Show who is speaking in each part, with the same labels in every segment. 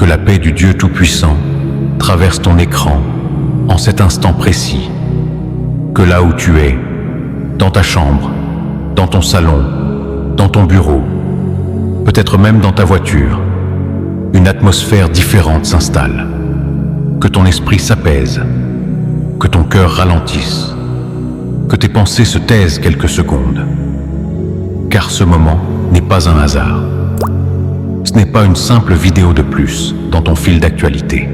Speaker 1: que la paix du Dieu Tout-Puissant traverse ton écran en cet instant précis, que là où tu es, dans ta chambre, dans ton salon, dans ton bureau, peut-être même dans ta voiture, une atmosphère différente s'installe, que ton esprit s'apaise, que ton cœur ralentisse, que tes pensées se taisent quelques secondes, car ce moment n'est pas un hasard. Ce n'est pas une simple vidéo de plus dans ton fil d'actualité.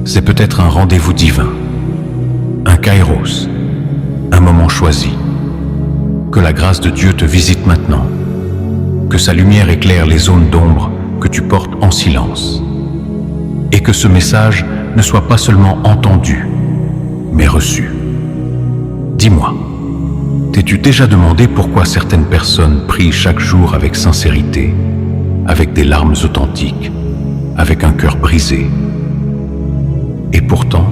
Speaker 1: C'est peut-être un rendez-vous divin, un kairos, un moment choisi. Que la grâce de Dieu te visite maintenant, que sa lumière éclaire les zones d'ombre que tu portes en silence, et que ce message ne soit pas seulement entendu, mais reçu. Dis-moi, t'es-tu déjà demandé pourquoi certaines personnes prient chaque jour avec sincérité, avec des larmes authentiques, avec un cœur brisé, et pourtant,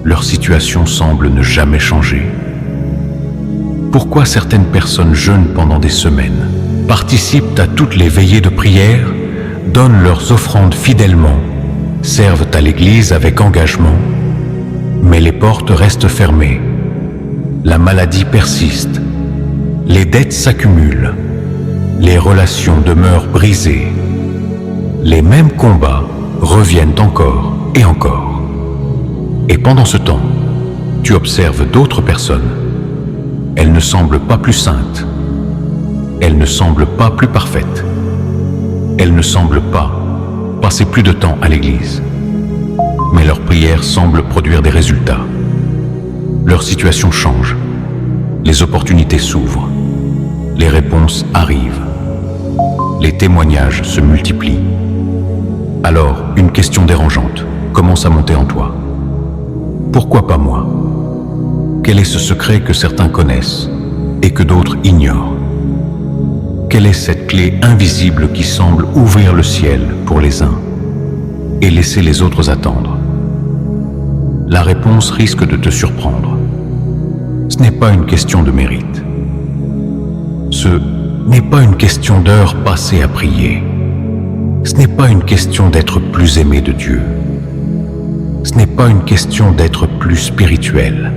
Speaker 1: leur situation semble ne jamais changer? Pourquoi certaines personnes jeûnent pendant des semaines, participent à toutes les veillées de prière, donnent leurs offrandes fidèlement, servent à l'église avec engagement, mais les portes restent fermées, la maladie persiste, les dettes s'accumulent, les relations demeurent brisées, les mêmes combats reviennent encore et encore. Et pendant ce temps, tu observes d'autres personnes. Elles ne semblent pas plus saintes, elles ne semblent pas plus parfaites, elles ne semblent pas passer plus de temps à l'église, mais leurs prières semblent produire des résultats. Leur situation change, les opportunités s'ouvrent, les réponses arrivent, les témoignages se multiplient. Alors, une question dérangeante commence à monter en toi. Pourquoi pas moi? Quel est ce secret que certains connaissent et que d'autres ignorent? Quelle est cette clé invisible qui semble ouvrir le ciel pour les uns et laisser les autres attendre? La réponse risque de te surprendre. Ce n'est pas une question de mérite. Ce n'est pas une question d'heures passées à prier. Ce n'est pas une question d'être plus aimé de Dieu. Ce n'est pas une question d'être plus spirituel.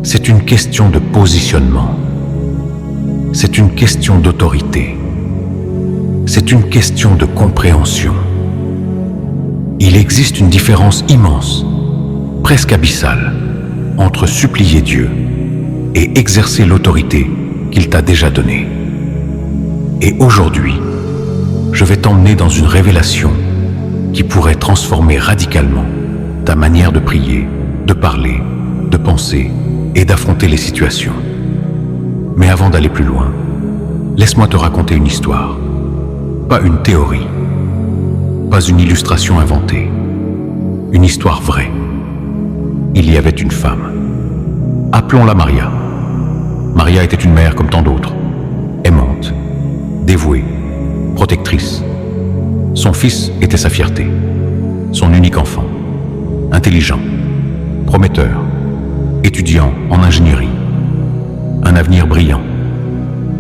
Speaker 1: C'est une question de positionnement. C'est une question d'autorité. C'est une question de compréhension. Il existe une différence immense, presque abyssale, entre supplier Dieu et exercer l'autorité qu'il t'a déjà donnée. Et aujourd'hui, je vais t'emmener dans une révélation qui pourrait transformer radicalement ta manière de prier, de parler, de penser et d'affronter les situations. Mais avant d'aller plus loin, laisse-moi te raconter une histoire, pas une théorie, pas une illustration inventée, une histoire vraie. Il y avait une femme. Appelons-la Maria. Maria était une mère comme tant d'autres, aimante, dévouée, protectrice. Son fils était sa fierté, son unique enfant, intelligent, prometteur, étudiant en ingénierie, un avenir brillant.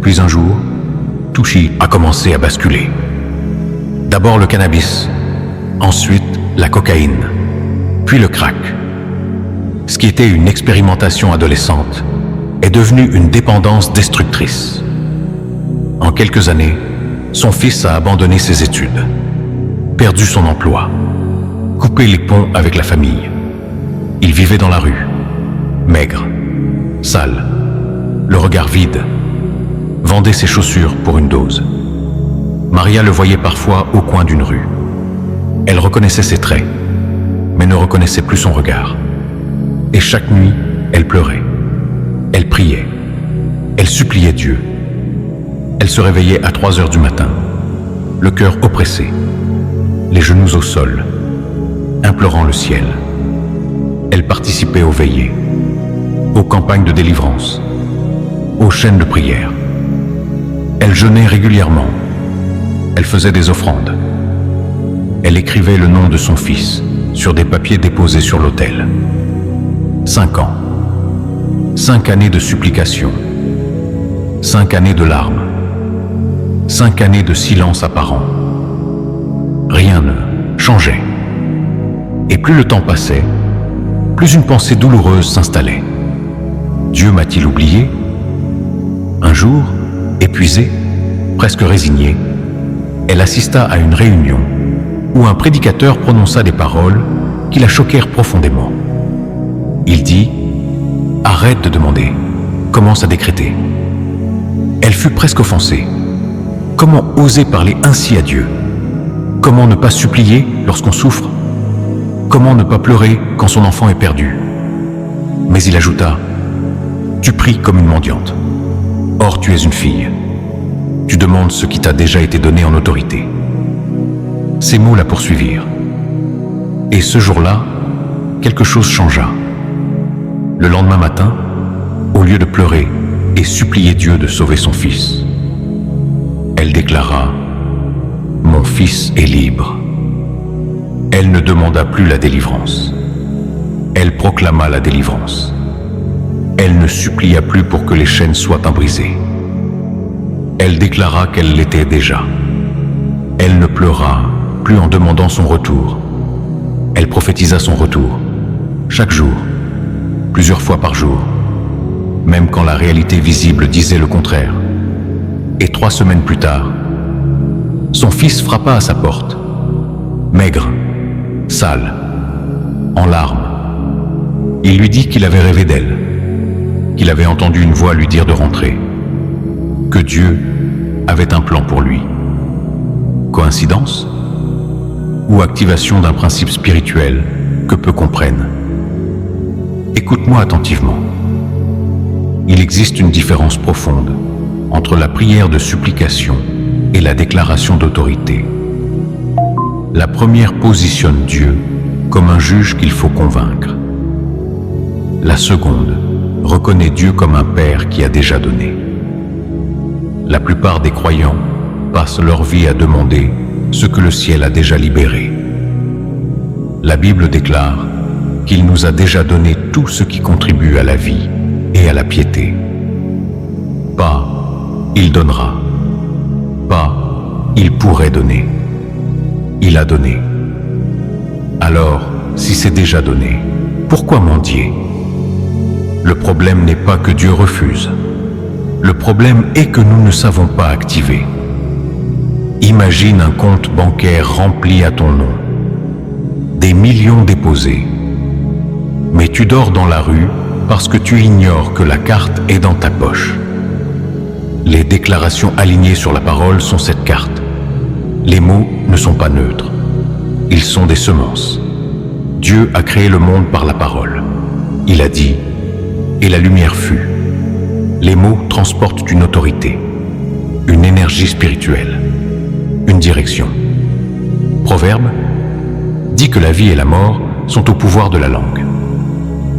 Speaker 1: Puis un jour, tout a commencé à basculer. D'abord le cannabis, ensuite la cocaïne, puis le crack. Ce qui était une expérimentation adolescente est devenu une dépendance destructrice. En quelques années, son fils a abandonné ses études, perdu son emploi, coupé les ponts avec la famille. Il vivait dans la rue, maigre, sale, le regard vide, vendait ses chaussures pour une dose. Maria le voyait parfois au coin d'une rue. Elle reconnaissait ses traits, mais ne reconnaissait plus son regard. Et chaque nuit, elle pleurait, elle priait, elle suppliait Dieu. Elle se réveillait à 3 heures du matin, le cœur oppressé, les genoux au sol, implorant le ciel. Elle participait aux veillées, aux campagnes de délivrance, aux chaînes de prière. Elle jeûnait régulièrement, elle faisait des offrandes. Elle écrivait le nom de son fils sur des papiers déposés sur l'autel. 5 ans, 5 années de supplication, 5 années de larmes, 5 années de silence apparent. Rien changeait. Et plus le temps passait, plus une pensée douloureuse s'installait. Dieu m'a-t-il oublié? Un jour, épuisée, presque résignée, elle assista à une réunion où un prédicateur prononça des paroles qui la choquèrent profondément. Il dit « Arrête de demander, commence à décréter ». Elle fut presque offensée. Comment oser parler ainsi à Dieu? Comment ne pas supplier lorsqu'on souffre? Comment ne pas pleurer quand son enfant est perdu? Mais il ajouta « Tu pries comme une mendiante. Or tu es une fille. Tu demandes ce qui t'a déjà été donné en autorité. » Ces mots la poursuivirent. Et ce jour-là, quelque chose changea. Le lendemain matin, au lieu de pleurer et supplier Dieu de sauver son fils, elle déclara « Mon fils est libre ». Elle ne demanda plus la délivrance. Elle proclama la délivrance. Elle ne supplia plus pour que les chaînes soient brisées. Elle déclara qu'elle l'était déjà. Elle ne pleura plus en demandant son retour. Elle prophétisa son retour, chaque jour, plusieurs fois par jour, même quand la réalité visible disait le contraire. Et 3 semaines plus tard, son fils frappa à sa porte, maigre, sale, en larmes. Il lui dit qu'il avait rêvé d'elle, qu'il avait entendu une voix lui dire de rentrer, que Dieu avait un plan pour lui. Coïncidence? Ou activation d'un principe spirituel que peu comprennent? Écoute-moi attentivement. Il existe une différence profonde entre la prière de supplication et la déclaration d'autorité. La première positionne Dieu comme un juge qu'il faut convaincre. La seconde reconnaît Dieu comme un Père qui a déjà donné. La plupart des croyants passent leur vie à demander ce que le ciel a déjà libéré. La Bible déclare qu'il nous a déjà donné tout ce qui contribue à la vie et à la piété. Pas « il donnera », pas « il pourrait donner ». Il a donné. Alors, si c'est déjà donné, pourquoi mendier? Le problème n'est pas que Dieu refuse. Le problème est que nous ne savons pas activer. Imagine un compte bancaire rempli à ton nom, des millions déposés, mais tu dors dans la rue parce que tu ignores que la carte est dans ta poche. Les déclarations alignées sur la parole sont cette carte. Les mots ne sont pas neutres. Ils sont des semences. Dieu a créé le monde par la parole. Il a dit « et la lumière fut ». Les mots transportent une autorité, une énergie spirituelle, une direction. Proverbe dit que la vie et la mort sont au pouvoir de la langue.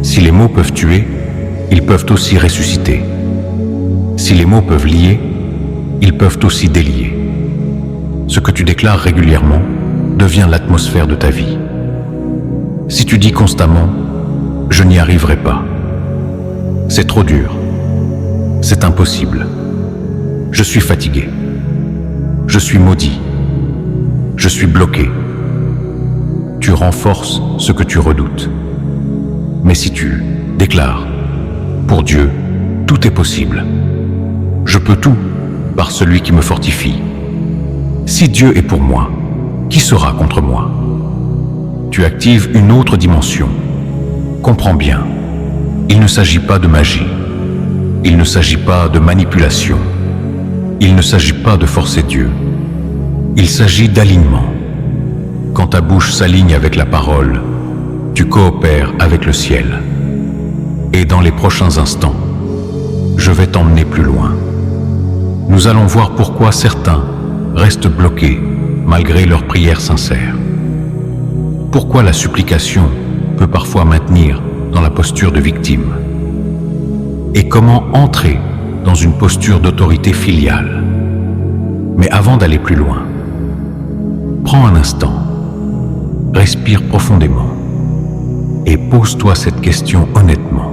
Speaker 1: Si les mots peuvent tuer, ils peuvent aussi ressusciter. Si les mots peuvent lier, ils peuvent aussi délier. Ce que tu déclares régulièrement devient l'atmosphère de ta vie. Si tu dis constamment « je n'y arriverai pas », c'est trop dur, c'est impossible, je suis fatigué, je suis maudit, je suis bloqué, tu renforces ce que tu redoutes. Mais si tu déclares « pour Dieu, tout est possible, je peux tout par celui qui me fortifie. Si Dieu est pour moi, qui sera contre moi ?» Tu actives une autre dimension. Comprends bien, il ne s'agit pas de magie, il ne s'agit pas de manipulation, il ne s'agit pas de forcer Dieu, il s'agit d'alignement. Quand ta bouche s'aligne avec la parole, tu coopères avec le ciel. Et dans les prochains instants, je vais t'emmener plus loin. Nous allons voir pourquoi certains restent bloqués malgré leurs prières sincères. Pourquoi la supplication peut parfois maintenir dans la posture de victime. Et comment entrer dans une posture d'autorité filiale. Mais avant d'aller plus loin, prends un instant, respire profondément et pose-toi cette question honnêtement.